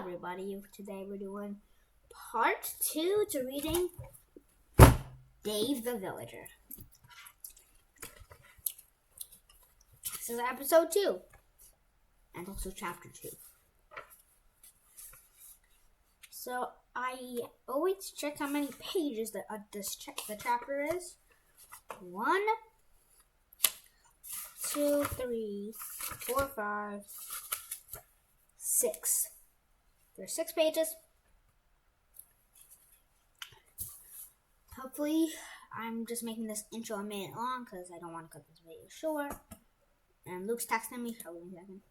everybody, today we're doing part 2 to reading Dave the Villager. This is episode 2 and also chapter 2. So I always check how many pages the chapter is. 1, 2, 3, 4, 5, 6. There's 6 pages. Hopefully, I'm just making this intro a minute long because I don't want to cut this video short. And Luke's texting me. Hold on a second.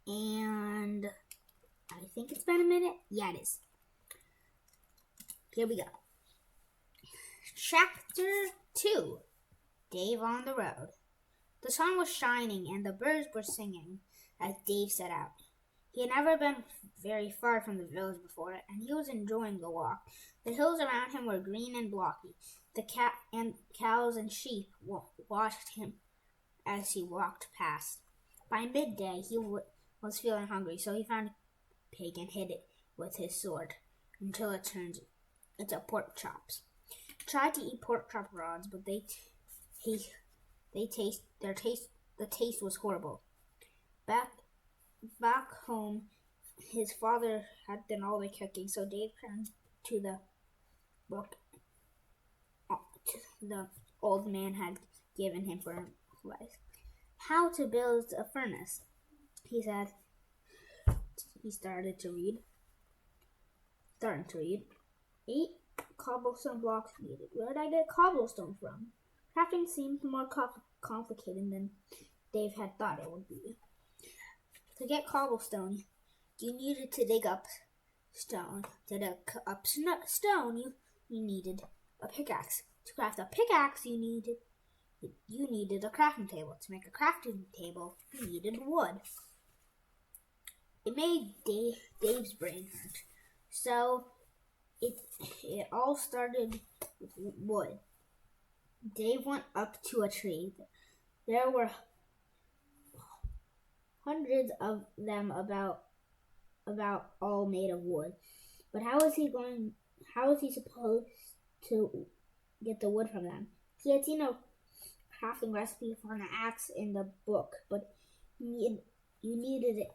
And I think it's been a minute. Yeah, it is. Here we go. Chapter 2. Dave on the road. The sun was shining and the birds were singing as Dave set out. He had never been very far from the village before, and he was enjoying the walk. The hills around him were green and blocky. The cat and cows and sheep watched him as he walked past. By midday, he was feeling hungry, so he found a pig and hit it with his sword until it turned into pork chops. He tried to eat pork chop rods, but the taste was horrible. Back home, his father had done all the cooking, so Dave turned to the book the old man had given him for advice. How to build a furnace, he said. He started to read. 8 cobblestone blocks needed. Where did I get cobblestone from? Crafting seemed more complicated than Dave had thought it would be. To get cobblestone, you needed to dig up stone. To dig up stone, you needed a pickaxe. To craft a pickaxe, you needed a crafting table. To make a crafting table, you needed wood. It made Dave's brain hurt. So it all started with wood. Dave went up to a tree. There were hundreds of them about all made of wood. But how was he supposed to get the wood from them? He had seen a crafting recipe for an axe in the book, but you needed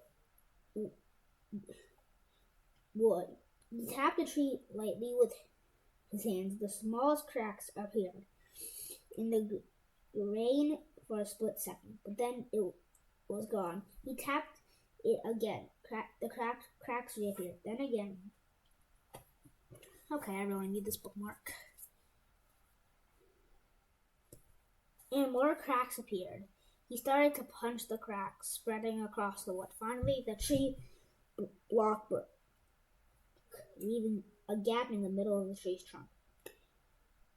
wood. He tapped the tree lightly with his hands. The smallest cracks appeared in the rain for a split second, but then it was gone. He tapped it again. The cracks reappeared. Then again. Okay, I really need this bookmark. And more cracks appeared. He started to punch the cracks, spreading across the wood. Finally, the tree block broke, leaving a gap in the middle of the tree's trunk.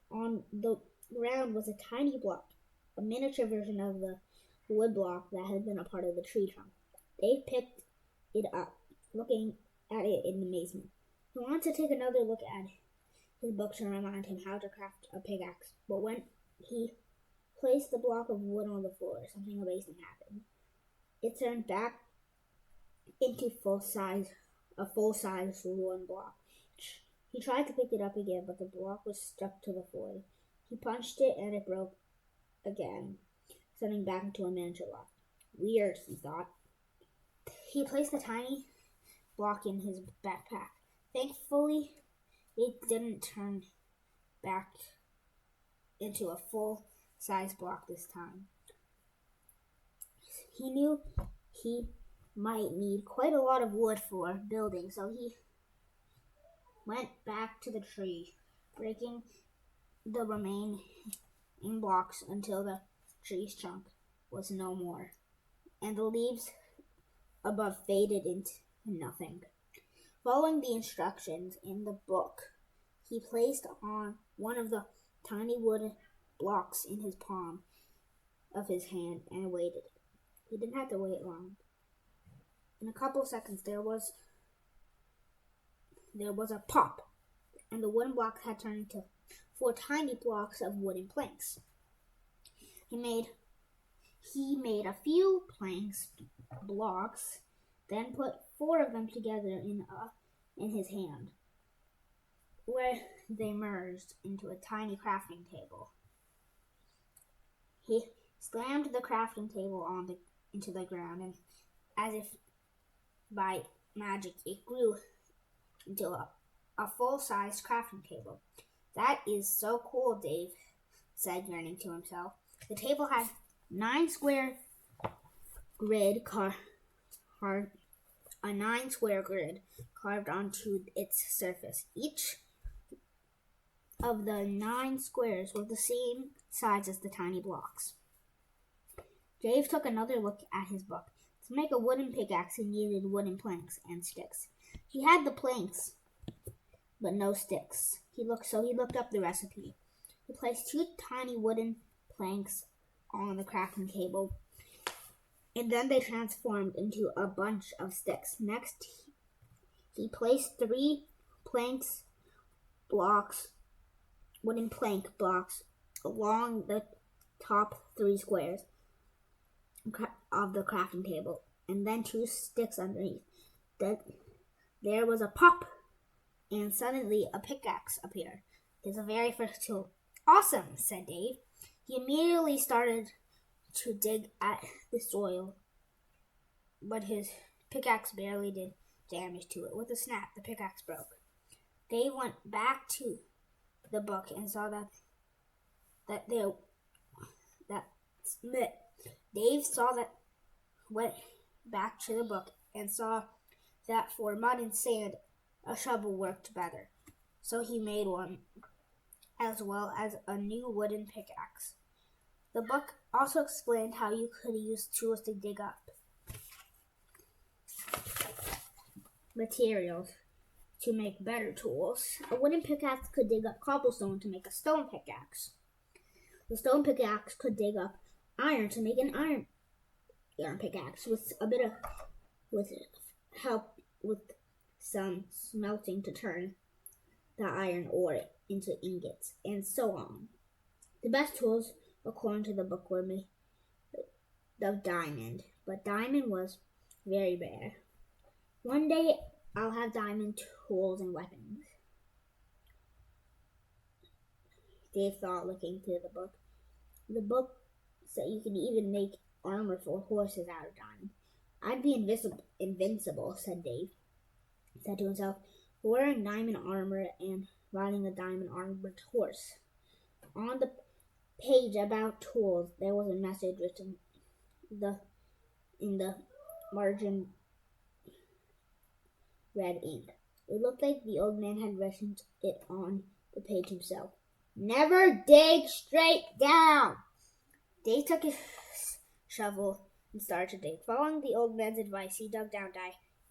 On the ground was a tiny block, a miniature version of the wood block that had been a part of the tree trunk. Dave picked it up, looking at it in amazement. He wanted to take another look at his book to remind him how to craft a pickaxe, but when he placed the block of wood on the floor, something amazing happened. It turned back into a full-size wooden block. He tried to pick it up again, but the block was stuck to the floor. He punched it and it broke again, turning back into a miniature block. Weird, he thought. He placed the tiny block in his backpack. Thankfully, it didn't turn back into a full-size block this time. He knew he might need quite a lot of wood for building, so he went back to the tree, breaking the remaining blocks until the tree's trunk was no more, and the leaves above faded into nothing. Following the instructions in the book, he placed on one of the tiny wooden blocks in his palm of his hand and waited. He didn't have to wait long. In a couple seconds, there was there was a pop, and the wooden blocks had turned into 4 tiny blocks of wooden planks. He made a few blocks, then put 4 of them together in his hand, where they merged into a tiny crafting table. He slammed the crafting table into the ground, and as if by magic, it grew into a full-size crafting table. That is so cool, Dave said, grinning to himself. The table had 9 square grid a 9 square grid carved onto its surface. Each of the 9 squares was the same size as the tiny blocks. Dave took another look at his book. To make a wooden pickaxe, he needed wooden planks and sticks. He had the planks, but no sticks. He looked up the recipe. He placed 2 tiny wooden planks on the crafting table, and then they transformed into a bunch of sticks. Next, he placed 3 wooden plank blocks along the top 3 squares of the crafting table, and then 2 sticks underneath. Then there was a pop, and suddenly a pickaxe appeared. His very first tool. Awesome, said Dave. He immediately started to dig at the soil, but his pickaxe barely did damage to it. With a snap, the pickaxe broke. Dave went back to the book and saw went back to the book and saw that for mud and sand, a shovel worked better. So he made one, as well as a new wooden pickaxe. The book also explained how you could use tools to dig up materials to make better tools. A wooden pickaxe could dig up cobblestone to make a stone pickaxe. The stone pickaxe could dig up iron to make an iron pickaxe with help with some smelting to turn the iron ore into ingots, and so on. The best tools, according to the book, were made of diamond, but diamond was very rare. One day I'll have diamond tools and weapons, Dave thought, looking through the book. The book said you can even make armor for horses out of diamond. I'd be invincible, said Dave. He said to himself, wearing diamond armor and riding a diamond armored horse. On the page about tools, there was a message written in the margin red ink. It looked like the old man had written it on the page himself. Never dig straight down! Dave took his shovel and started to dig. Following the old man's advice, he dug down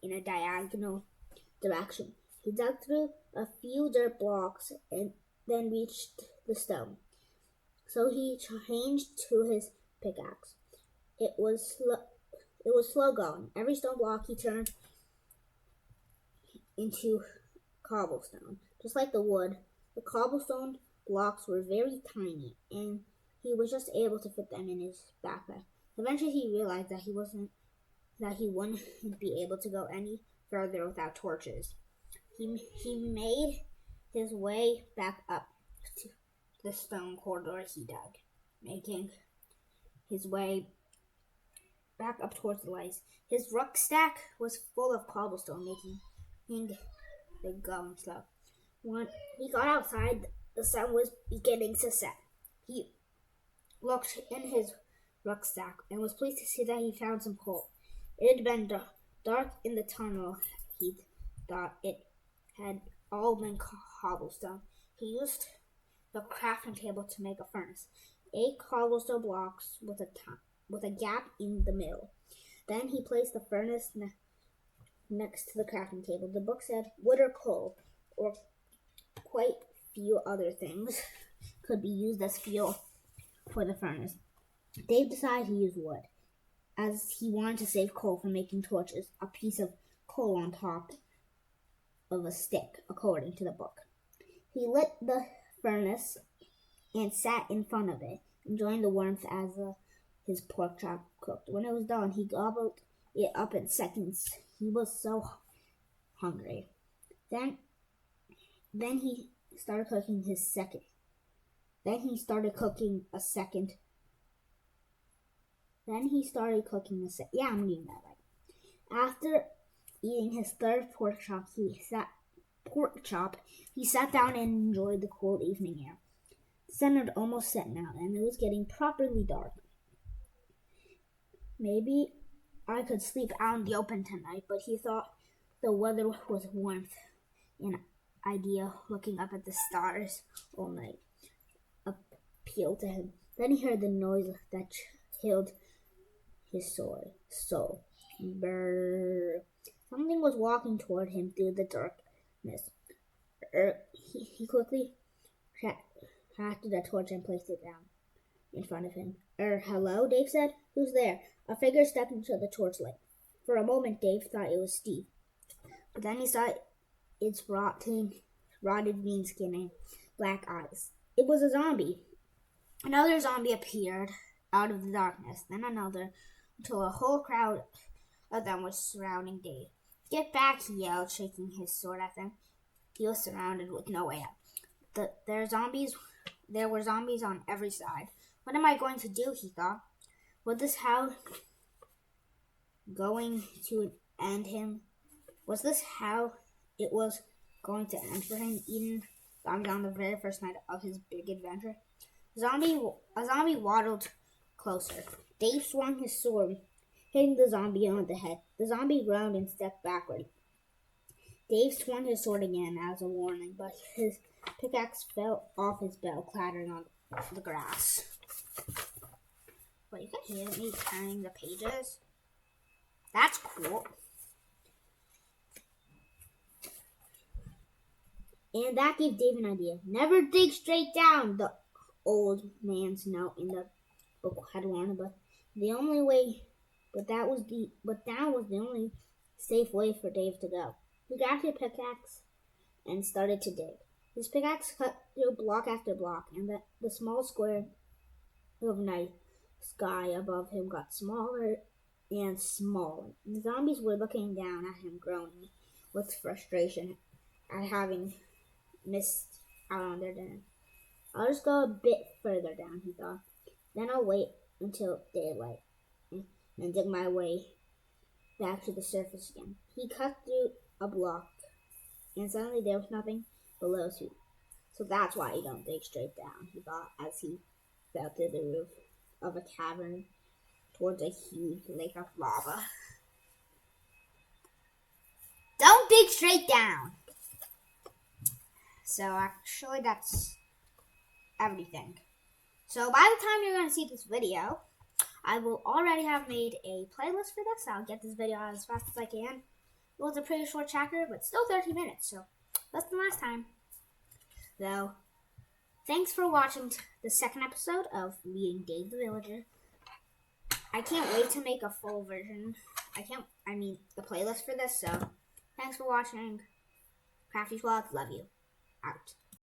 in a diagonal direction. He dug through a few dirt blocks and then reached the stone. So he changed to his pickaxe. It was slow going. Every stone block he turned into cobblestone. Just like the wood, the cobblestone blocks were very tiny, and he was just able to fit them in his backpack. Eventually he realized that he wouldn't be able to go any further without torches. He made his way back up to the stone corridor he dug, making his way back up towards the lights. His rucksack was full of cobblestone, making the going slow. When he got outside, the sun was beginning to set. He looked in his rucksack and was pleased to see that he found some coal. It had been dark in the tunnel. He thought it had all been cobblestone. He used the crafting table to make a furnace. 8 cobblestone blocks with a gap in the middle. Then he placed the furnace next to the crafting table. The book said wood or coal, or quite few other things, could be used as fuel for the furnace. Dave decided to use wood, as he wanted to save coal for making torches. A piece of coal on top of a stick, according to the book. He lit the furnace and sat in front of it, enjoying the warmth as his pork chop cooked. When it was done, he gobbled it up in seconds. He was so hungry. Then he started cooking his second. Then he started cooking a second. Yeah, I'm reading that right. After eating his third pork chop, he sat down and enjoyed the cool evening air. The sun had almost set now, and it was getting properly dark. Maybe I could sleep out in the open tonight, but he thought the weather was warmth. An idea looking up at the stars all night appealed to him. Then he heard the noise that chilled his soul. Brrr. Something was walking toward him through the darkness. He quickly crafted a torch and placed it down in front of him. Hello, Dave said. Who's there? A figure stepped into the torchlight. For a moment, Dave thought it was Steve. But then he saw its rotted green skin and black eyes. It was a zombie. Another zombie appeared out of the darkness, then another, until a whole crowd of them was surrounding Dave. Get back, he yelled, shaking his sword at them. He was surrounded with no way out. There were zombies on every side. What am I going to do, he thought. Was this how going to end him? Was this how it was going to end for him, eating zombies on the very first night of his big adventure? A zombie waddled closer. Dave swung his sword, hitting the zombie on the head. The zombie groaned and stepped backward. Dave swung his sword again as a warning, but his pickaxe fell off his belt, clattering on the grass. Wait, you can hear me turning the pages? That's cool. And that gave Dave an idea. Never dig straight down, the old man's note in the book had warned, but that was the only safe way for Dave to go. He grabbed his pickaxe and started to dig. His pickaxe cut through block after block, and the small square of night sky above him got smaller and smaller. The zombies were looking down at him, groaning with frustration at having missed out on their dinner. I'll just go a bit further down, he thought. Then I'll wait until daylight and dig my way back to the surface again. He cut through a block, and suddenly there was nothing below his feet. So that's why you don't dig straight down, he thought, as he fell through the roof of a cavern towards a huge lake of lava. Don't dig straight down! So actually that's everything. So by the time you're going to see this video, I will already have made a playlist for this. I'll get this video out as fast as I can. It was a pretty short chapter, but still 30 minutes, so less than last time. So, thanks for watching the second episode of Reading Dave the Villager. I can't wait to make a full version. The playlist for this, so thanks for watching. Crafty Squad, love you. Out.